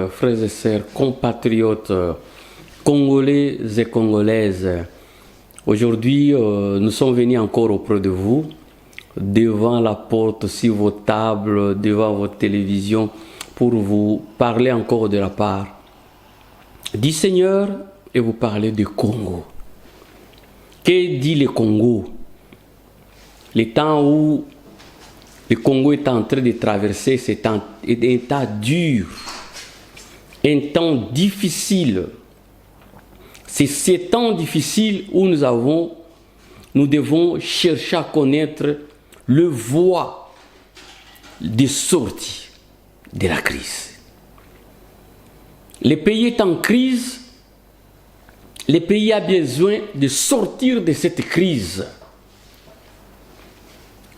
frères et sœurs, compatriotes congolais et congolaises. Aujourd'hui, nous sommes venus encore auprès de vous, devant la porte, sur vos tables, devant votre télévision, pour vous parler encore de la part du Seigneur et vous parler du Congo. Que dit le Congo? Le temps où le Congo est en train de traverser un temps dur, un temps difficile. C'est ces temps difficiles où nous devons chercher à connaître le voie de sortie de la crise. Le pays est en crise, le pays a besoin de sortir de cette crise.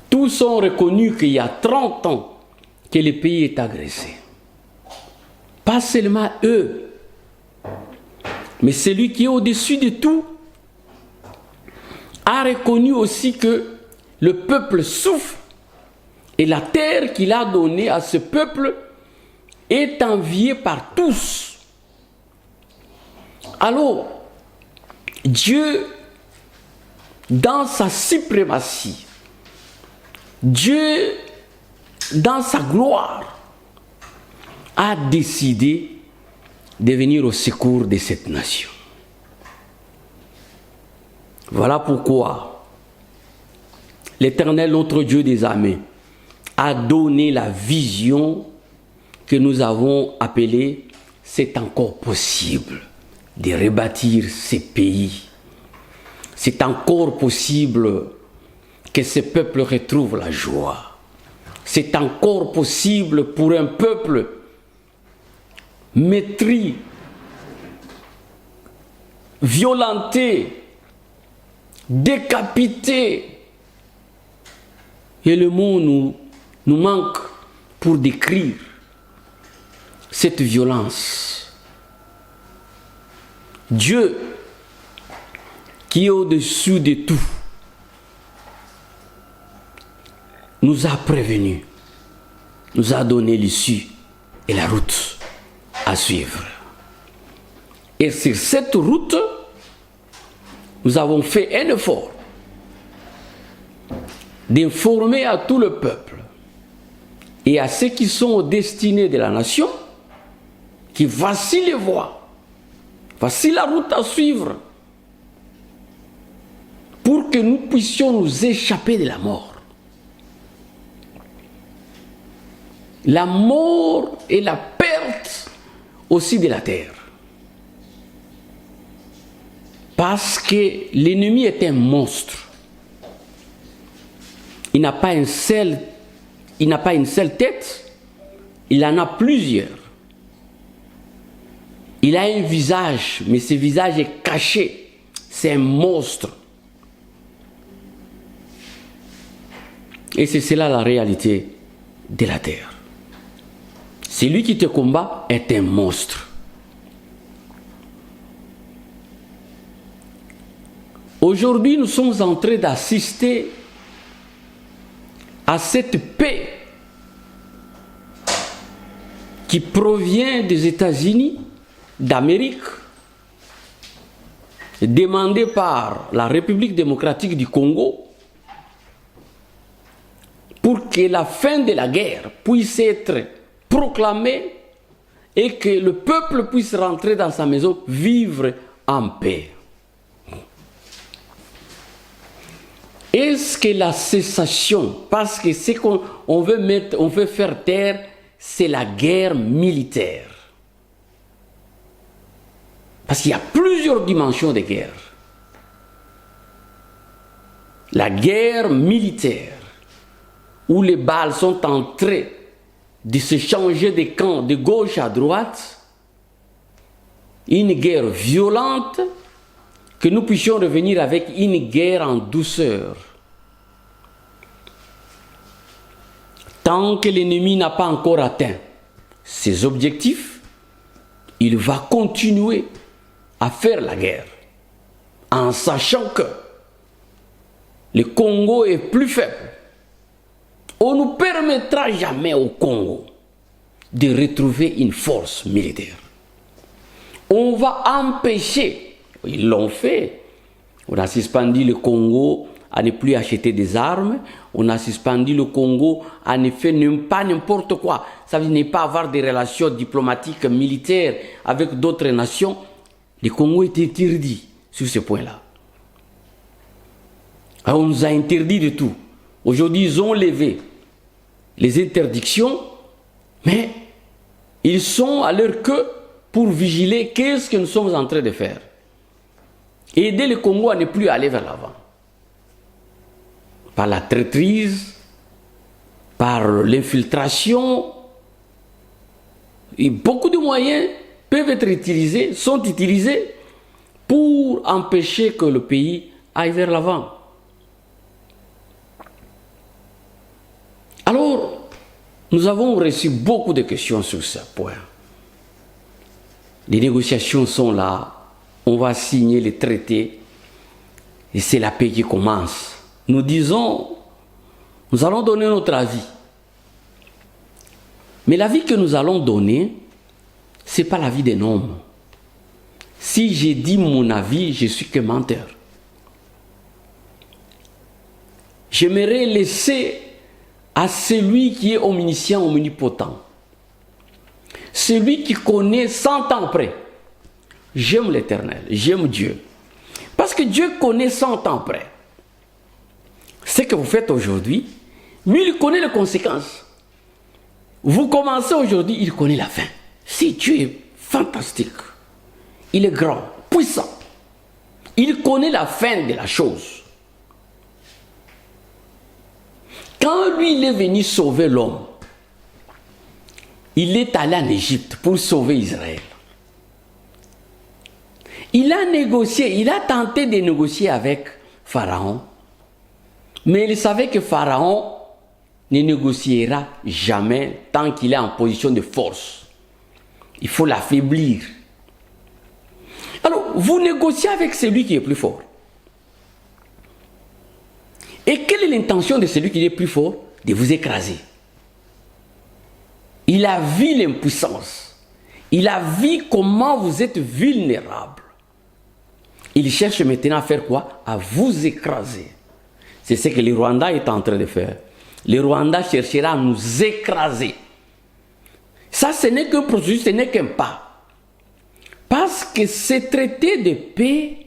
Tous ont reconnu qu'il y a 30 ans que le pays est agressé. Pas seulement eux, mais celui qui est au-dessus de tout a reconnu aussi que le peuple souffre et la terre qu'il a donnée à ce peuple est enviée par tous. Alors, Dieu, dans sa suprématie, Dieu, dans sa gloire, a décidé de venir au secours de cette nation. Voilà pourquoi l'Éternel, notre Dieu des armées, a donné la vision que nous avons appelée « C'est encore possible de rebâtir ces pays. C'est encore possible que ce peuple retrouve la joie. C'est encore possible pour un peuple meurtri, violenté, décapité. Et le mot nous manque pour décrire cette violence. Dieu, qui est au-dessus de tout, nous a prévenus, nous a donné l'issue et la route à suivre. Et sur cette route, nous avons fait un effort d'informer à tout le peuple et à ceux qui sont aux destinées de la nation que voici les voies, voici la route à suivre pour que nous puissions nous échapper de la mort. La mort et la perte aussi de la terre. Parce que l'ennemi est un monstre. Il n'a pas une seule tête, il en a plusieurs. Il a un visage, mais ce visage est caché. C'est un monstre. Et c'est cela la réalité de la terre. Celui qui te combat est un monstre. Aujourd'hui, nous sommes en train d'assister à cette paix qui provient des États-Unis d'Amérique, demandée par la République démocratique du Congo, pour que la fin de la guerre puisse être proclamée et que le peuple puisse rentrer dans sa maison, vivre en paix. Est-ce que la cessation, parce que ce qu'on veut faire taire, c'est la guerre militaire. Parce qu'il y a plusieurs dimensions de guerre. La guerre militaire, où les balles sont en train de se changer de camp de gauche à droite, une guerre violente, que nous puissions revenir avec une guerre en douceur. Tant que l'ennemi n'a pas encore atteint ses objectifs, il va continuer à faire la guerre, en sachant que le Congo est plus faible. On ne permettra jamais au Congo de retrouver une force militaire. On va empêcher, ils l'ont fait, on a suspendu le Congo à ne plus acheter des armes, on a suspendu le Congo à ne faire pas n'importe quoi, ça veut dire ne pas avoir des relations diplomatiques, militaires avec d'autres nations. Le Congo était interdit sur ce point-là. Alors on nous a interdit de tout. Aujourd'hui, ils ont levé les interdictions, mais ils sont à leur queue pour vigiler qu'est-ce que nous sommes en train de faire. Aider le Congo à ne plus aller vers l'avant. Par la traîtrise, par l'infiltration, et beaucoup de moyens peuvent être utilisés, sont utilisés pour empêcher que le pays aille vers l'avant. Alors, nous avons reçu beaucoup de questions sur ce point. Les négociations sont là, on va signer les traités et c'est la paix qui commence. Nous disons, nous allons donner notre avis. Mais l'avis que nous allons donner, ce n'est pas l'avis d'un homme. Si j'ai dit mon avis, je suis que menteur. J'aimerais laisser à celui qui est omniscient, omnipotent, celui qui connaît 100 ans après. J'aime l'Éternel, j'aime Dieu. Parce que Dieu connaît 100 ans après. Ce que vous faites aujourd'hui, lui, il connaît les conséquences. Vous commencez aujourd'hui, il connaît la fin. Si Dieu est fantastique, il est grand, puissant, il connaît la fin de la chose. Quand lui, il est venu sauver l'homme, il est allé en Égypte pour sauver Israël. Il a négocié, il a tenté de négocier avec Pharaon, mais il savait que Pharaon ne négociera jamais tant qu'il est en position de force. Il faut l'affaiblir. Alors, vous négociez avec celui qui est plus fort. Et quelle est l'intention de celui qui est plus fort? De vous écraser. Il a vu l'impuissance. Il a vu comment vous êtes vulnérable. Il cherche maintenant à faire quoi? À vous écraser. C'est ce que le Rwanda est en train de faire. Le Rwanda cherchera à nous écraser. Ça, ce n'est qu'un processus, ce n'est qu'un pas. Parce que ce traité de paix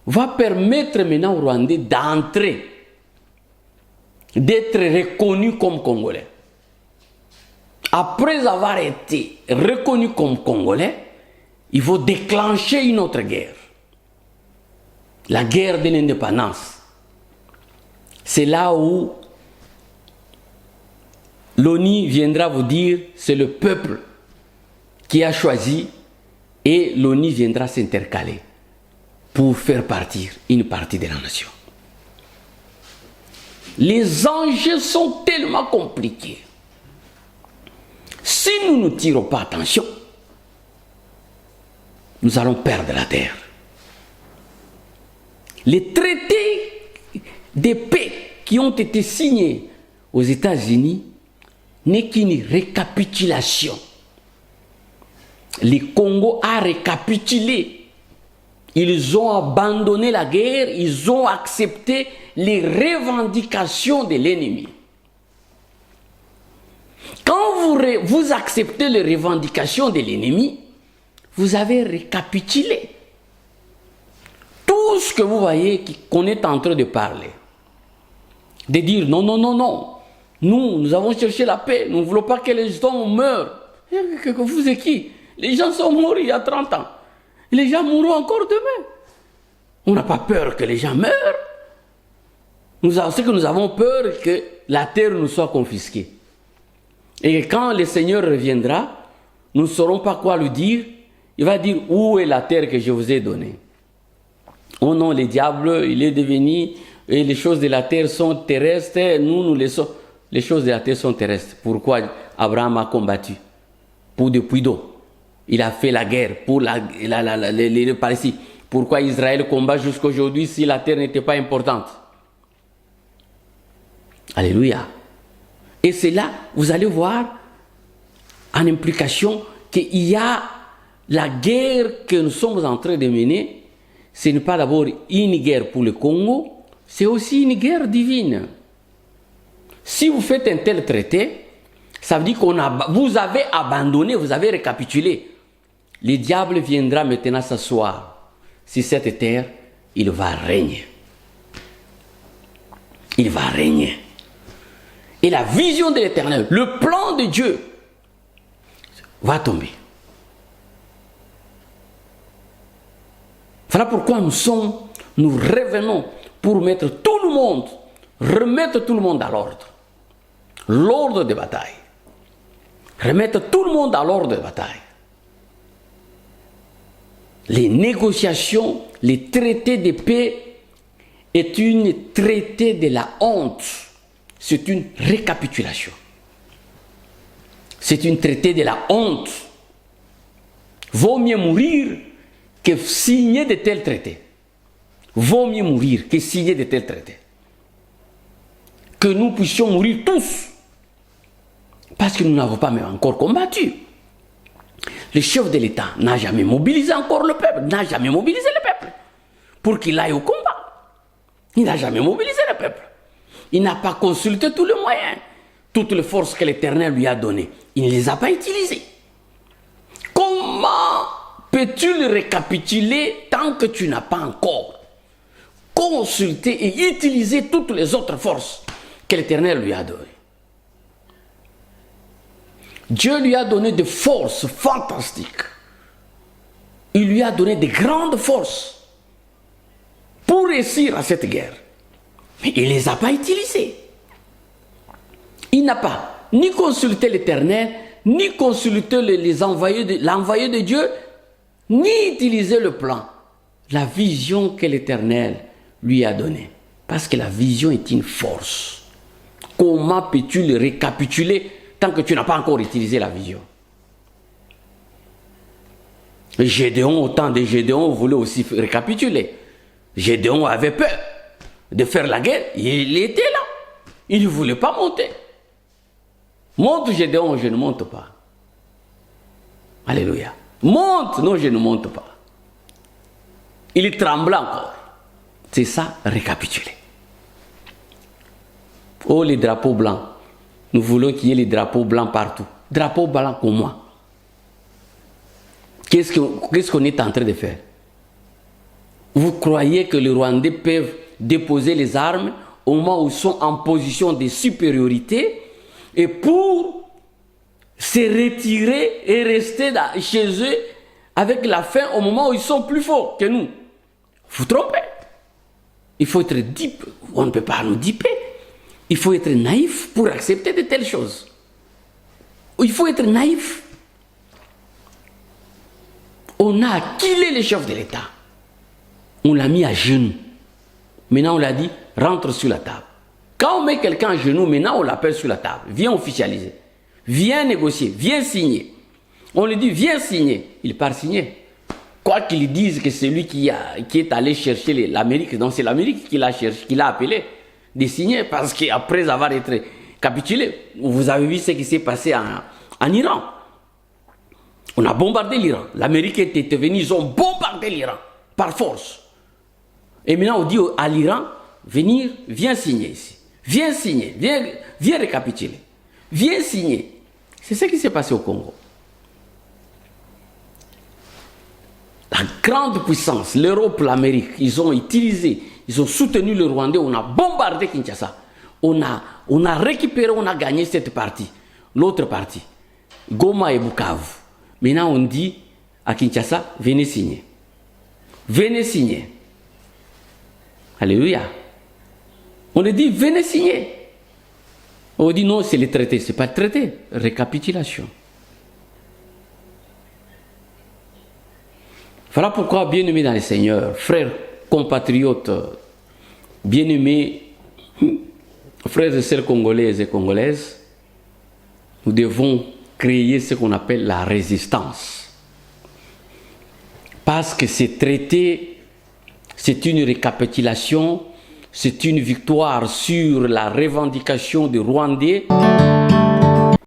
va permettre maintenant aux Rwandais d'entrer, d'être reconnus comme Congolais. Après avoir été reconnus comme Congolais, il faut déclencher une autre guerre. La guerre de l'indépendance. C'est là où l'ONU viendra vous dire c'est le peuple qui a choisi et l'ONU viendra s'intercaler pour faire partir une partie de la nation. Les enjeux sont tellement compliqués. Si nous ne tirons pas attention, nous allons perdre la terre. Les traités de paix qui ont été signés aux États-Unis n'est qu'une récapitulation. Le Congo a récapitulé. Ils ont abandonné la guerre, ils ont accepté les revendications de l'ennemi. Quand vous acceptez les revendications de l'ennemi, vous avez récapitulé tout ce que vous voyez qu'on est en train de parler. De dire non, non, non, non. Nous avons cherché la paix. Nous ne voulons pas que les gens meurent. Vous êtes qui? Les gens sont morts il y a 30 ans. Les gens mourront encore demain. On n'a pas peur que les gens meurent. Ce que nous avons peur, c'est que la terre nous soit confisquée. Et quand le Seigneur reviendra, nous ne saurons pas quoi lui dire. Il va dire, où est la terre que je vous ai donnée? Oh non, le diable, il est devenu, et les choses de la terre sont terrestres, nous laissons, les choses de la terre sont terrestres. Pourquoi Abraham a combattu? Pour des puits d'eau. Il a fait la guerre pour les Palestiniens. Pourquoi Israël combat jusqu'à aujourd'hui si la terre n'était pas importante? Alléluia. Et c'est là, vous allez voir, en implication qu'il y a la guerre que nous sommes en train de mener. Ce n'est pas d'abord une guerre pour le Congo, c'est aussi une guerre divine. Si vous faites un tel traité, ça veut dire que vous avez abandonné, vous avez récapitulé. Le diable viendra maintenant s'asseoir sur cette terre, il va régner. Il va régner. Et la vision de l'Éternel, le plan de Dieu, va tomber. Voilà pourquoi nous revenons pour mettre tout le monde, remettre tout le monde à l'ordre. L'ordre de bataille. Remettre tout le monde à l'ordre de bataille. Les négociations, les traités de paix est une traité de la honte. C'est une récapitulation. C'est une traité de la honte. Vaut mieux mourir que signer de tels traités. Vaut mieux mourir que signer de tels traités. Que nous puissions mourir tous. Parce que nous n'avons pas même encore combattu. Le chef de l'État n'a jamais mobilisé encore le peuple, n'a jamais mobilisé le peuple pour qu'il aille au combat. Il n'a jamais mobilisé le peuple. Il n'a pas consulté tous les moyens, toutes les forces que l'Éternel lui a données. Il ne les a pas utilisées. Comment peux-tu le récapituler tant que tu n'as pas encore consulté et utilisé toutes les autres forces que l'Éternel lui a données? Dieu lui a donné des forces fantastiques. Il lui a donné de grandes forces pour réussir à cette guerre. Mais il ne les a pas utilisées. Il n'a pas ni consulté l'Éternel, ni consulté l'envoyé de Dieu, ni utilisé le plan, la vision que l'Éternel lui a donnée. Parce que la vision est une force. Comment peux-tu le récapituler tant que tu n'as pas encore utilisé la vision? Gédéon, au temps de Gédéon, voulait aussi récapituler. Gédéon avait peur de faire la guerre. Il était là. Il ne voulait pas monter. Monte Gédéon, je ne monte pas. Alléluia. Monte, non, je ne monte pas. Il tremblait encore. C'est ça, récapituler. Oh, les drapeaux blancs. Nous voulons qu'il y ait les drapeaux blancs partout. Drapeaux blancs pour moi. Qu'est-ce qu'on est en train de faire? Vous croyez que les Rwandais peuvent déposer les armes au moment où ils sont en position de supériorité et pour se retirer et rester chez eux avec la faim au moment où ils sont plus forts que nous? Vous trompez. Il faut être deep. On ne peut pas nous diper. Il faut être naïf pour accepter de telles choses. Il faut être naïf. On a acquilé le chef de l'État. On l'a mis à genoux. Maintenant, on l'a dit, rentre sur la table. Quand on met quelqu'un à genoux, maintenant, on l'appelle sur la table. Viens officialiser. Viens négocier. Viens signer. On lui dit, viens signer. Il part signer. Quoi qu'ils disent que c'est lui qui est allé chercher l'Amérique, donc c'est l'Amérique qui l'a cherché, qui l'a appelé de signer, parce qu'après avoir été capitulé, vous avez vu ce qui s'est passé en Iran. On a bombardé l'Iran. L'Amérique était venue, ils ont bombardé l'Iran par force. Et maintenant, on dit à l'Iran, viens signer ici. Viens signer, viens récapituler. Viens signer. C'est ce qui s'est passé au Congo. La grande puissance, l'Europe, l'Amérique, ils ont utilisé, ils ont soutenu le Rwandais, on a bombardé Kinshasa. On a récupéré, on a gagné cette partie. L'autre partie, Goma et Bukavu. Maintenant, on dit à Kinshasa, venez signer. Venez signer. Alléluia. On lui dit, venez signer. On dit, non, c'est le traité. Ce n'est pas le traité. Récapitulation. Voilà pourquoi, bien-aimés dans le Seigneur, frères compatriotes, bien-aimés, frères et sœurs congolaises et congolaises, nous devons créer ce qu'on appelle la résistance. Parce que ces traités, c'est une récapitulation, c'est une victoire sur la revendication des Rwandais.